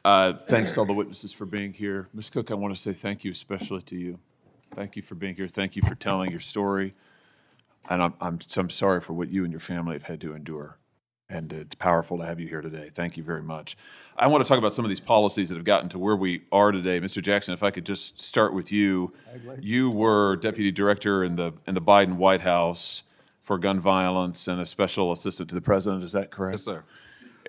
Thanks to all the witnesses for being here. Ms. Cook, I want to say thank you especially to you. Thank you for being here. Thank you for telling your story. And I'm sorry for what you and your family have had to endure. And it's powerful to have you here today. Thank you very much. I want to talk about some of these policies that have gotten to where we are today. Mr. Jackson, if I could just start with you. You were Deputy Director in the Biden White House for gun violence and a special assistant to the president. Is that correct? Yes, sir.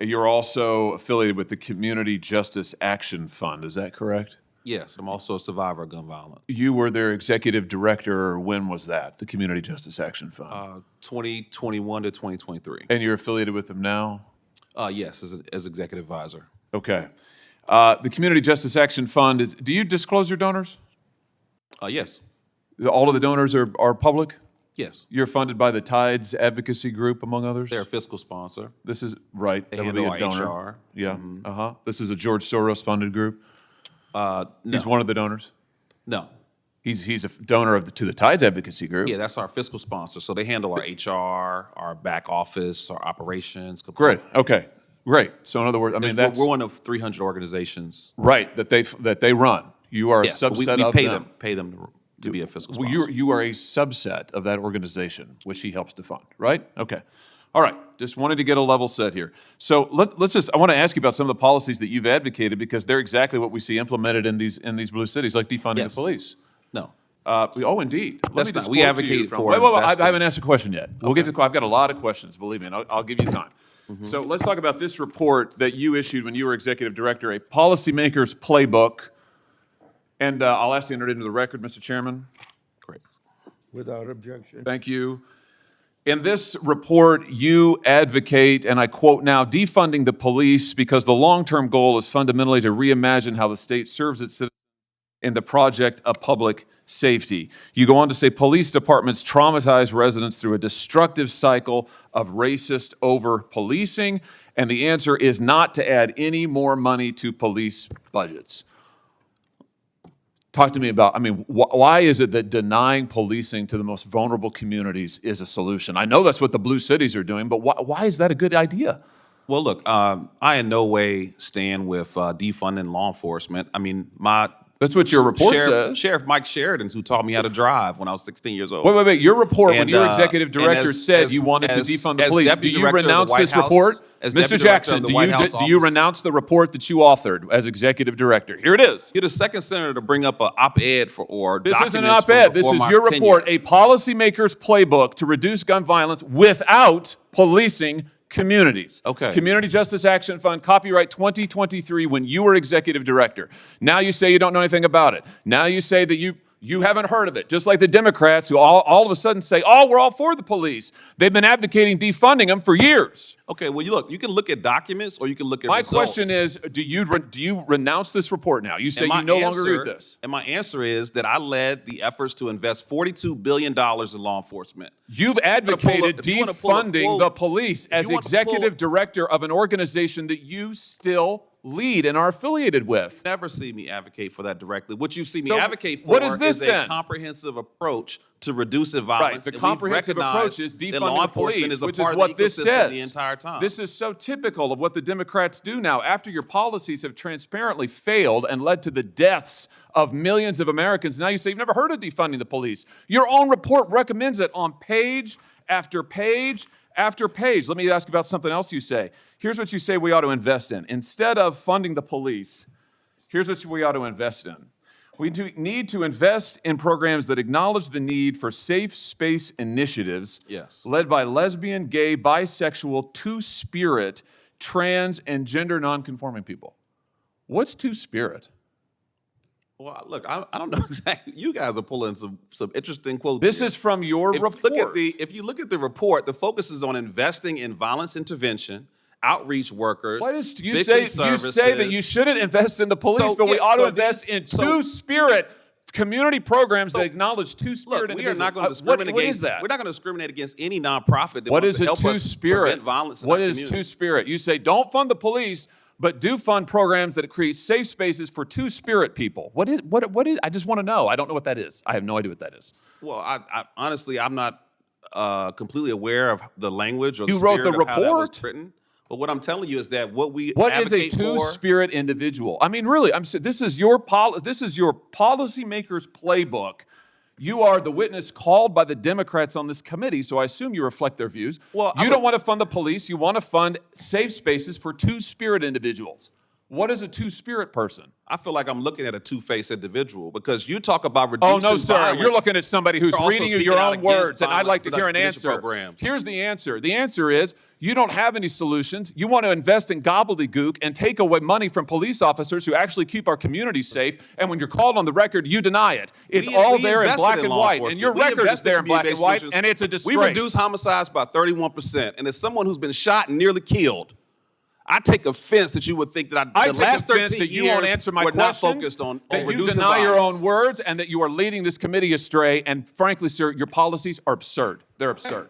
You're also affiliated with the Community Justice Action Fund. Is that correct? Yes, I'm also a survivor of gun violence. You were their executive director. When was that, the Community Justice Action Fund? 2021 to 2023. And you're affiliated with them now? Yes, as executive advisor. Okay. The Community Justice Action Fund do you disclose your donors? Yes. All of the donors are public? Yes. You're funded by the Tides Advocacy Group, among others? They're a fiscal sponsor. This is, right. They that would be handle a our donor. HR. Yeah. Mm-hmm. This is a George Soros funded group? No. He's one of the donors? No. He's a donor to the Tides Advocacy Group? Yeah, that's our fiscal sponsor. So they handle our HR, our back office, our operations. Great. Okay. Great. So in other words, I mean, we're one of 300 organizations. Right, that they run. You are a subset of we them. pay them to be a fiscal sponsor. Well, you are a subset of that organization, which he helps to fund, right? Okay. All right. Just wanted to get a level set here. So I want to ask you about some of the policies that you've advocated because they're exactly what we see implemented in these blue cities, like defunding the police. No. Indeed. That's not. We advocate for Wait, I haven't asked a question yet. We'll get to. I've got a lot of questions. Believe me, and I'll give you time. So let's talk about this report that you issued when you were executive director, a policymaker's playbook. And I'll ask you to enter it into the record, Mr. Chairman. Great. Without objection. Thank you. In this report, you advocate, and I quote now, defunding the police because the long-term goal is fundamentally to reimagine how the state serves its citizens in the project of public safety. You go on to say police departments traumatize residents through a destructive cycle of racist over-policing, and the answer is not to add any more money to police budgets. Talk to me about, why is it that denying policing to the most vulnerable communities is a solution? I know that's what the blue cities are doing, but why is that a good idea? Well, look, I in no way stand with defunding law enforcement. That's what your report says. Sheriff Mike Sheridan, who taught me how to drive when I was 16 years old. Wait. Your report, when your executive director said you wanted to defund the police, do you renounce this report? Mr. Jackson, do you renounce the report that you authored as executive director? Here it is. You're the second senator to bring up an op-ed or this documents isn't an op-ed. This is your report, a policymaker's playbook to reduce gun violence without policing communities. Okay. Community Justice Action Fund, copyright 2023, when you were executive director. Now you say you don't know anything about it. Now you say that you haven't heard of it, just like the Democrats who all of a sudden say, oh, we're all for the police. They've been advocating defunding them for years. Okay, well, you can look at documents or you can look at results. My question is, do you renounce this report now? You say you no longer agree with this. And my answer is that I led the efforts to invest $42 billion in law enforcement. You've advocated defunding the police as executive director of an organization that you still lead and are affiliated with. Never see me advocate for that directly. What you see me advocate for is a comprehensive approach to reducing violence. Right. The comprehensive approach is defunding the police, which is what this says. The entire time. This is so typical of what the Democrats do now. After your policies have transparently failed and led to the deaths of millions of Americans, now you say you've never heard of defunding the police. Your own report recommends it on page after page after page. Let me ask about something else you say. Here's what you say we ought to invest in. Instead of funding the police, here's what we ought to invest in. We need to invest in programs that acknowledge the need for safe space initiatives led by lesbian, gay, bisexual, two-spirit, trans, and gender nonconforming people. What's two-spirit? Well, look, I don't know exactly. You guys are pulling some interesting quotes. This here. is from your report. If you look at the report, the focus is on investing in violence intervention, outreach workers. You say that you shouldn't invest in the police, but we ought to invest in two-spirit community programs that acknowledge two-spirit individuals. We are not going to discriminate against that. We're not going to discriminate against any nonprofit that wants to help us prevent violence in our community. What is two-spirit? You say don't fund the police, but do fund programs that create safe spaces for two-spirit people. What is? I just want to know. I don't know what that is. I have no idea what that is. Well, I honestly, I'm not completely aware of the language or the spirit of how that was written. But what I'm telling you is that what is a two-spirit individual? I mean, really, this is your policymaker's playbook. You are the witness called by the Democrats on this committee, so I assume you reflect their views. Well, you don't want to fund the police. You want to fund safe spaces for two-spirit individuals. What is a two-spirit person? I feel like I'm looking at a two-faced indivial because you talk about reducing violence. Oh, no, sir. Violence. You're looking at somebody who's reading you your own words, and I'd like to hear an answer. Programs. Here's the answer. The answer is you don't have any solutions. You want to invest in gobbledygook and take away money from police officers who actually keep our communities safe, and when you're called on the record, you deny it. It's all there in black and white, and your record is there in black and white, and it's a disgrace. We reduced homicides by 31%, and as someone who's been shot and nearly killed, I take offense that you would think that the last 13 that you years won't answer my we're not questions, focused on that you reducing deny your violence. own words, and that you are leading this committee astray. And frankly, sir, your policies are absurd. They're absurd.